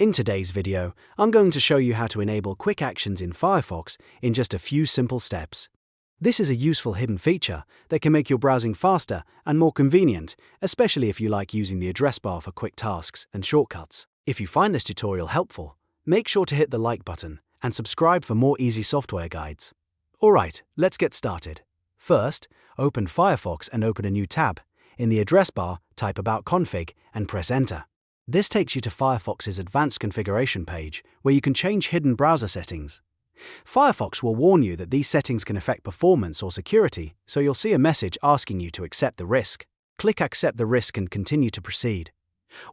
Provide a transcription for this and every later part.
In today's video, I'm going to show you how to enable quick actions in Firefox in just a few simple steps. This is a useful hidden feature that can make your browsing faster and more convenient, especially if you like using the address bar for quick tasks and shortcuts. If you find this tutorial helpful, make sure to hit the like button and subscribe for more easy software guides. Alright, let's get started. First, open Firefox and open a new tab. In the address bar, type About Config and press Enter. This takes you to Firefox's Advanced Configuration page, where you can change hidden browser settings. Firefox will warn you that these settings can affect performance or security, so you'll see a message asking you to accept the risk. Click Accept the risk and continue to proceed.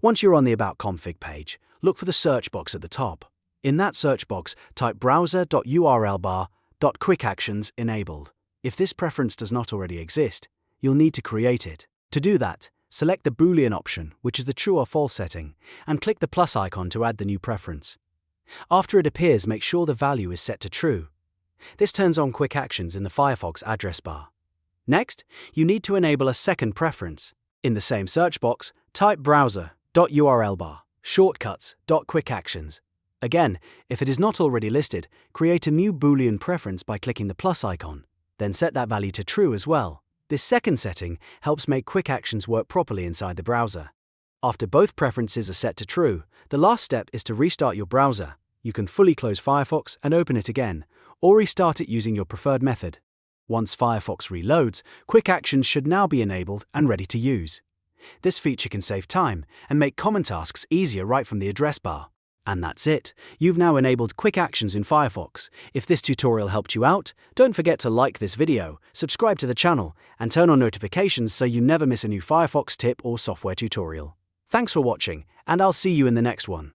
Once you're on the About Config page, look for the search box at the top. In that search box, type Browser.Urlbar.Quickactions.Enabled. If this preference does not already exist, you'll need to create it. To do that, select the Boolean option, which is the true or false setting, and click the plus icon to add the new preference. After it appears, make sure the value is set to true. This turns on quick actions in the Firefox address bar. Next, you need to enable a second preference. In the same search box, type Browser.Urlbar.Shortcuts.Quickactions. Again, if it is not already listed, create a new Boolean preference by clicking the plus icon. Then set that value to true as well. This second setting helps make quick actions work properly inside the browser. After both preferences are set to true, the last step is to restart your browser. You can fully close Firefox and open it again, or restart it using your preferred method. Once Firefox reloads, quick actions should now be enabled and ready to use. This feature can save time and make common tasks easier right from the address bar. And that's it. You've now enabled quick actions in Firefox. If this tutorial helped you out, don't forget to like this video, subscribe to the channel, and turn on notifications so you never miss a new Firefox tip or software tutorial. Thanks for watching, and I'll see you in the next one.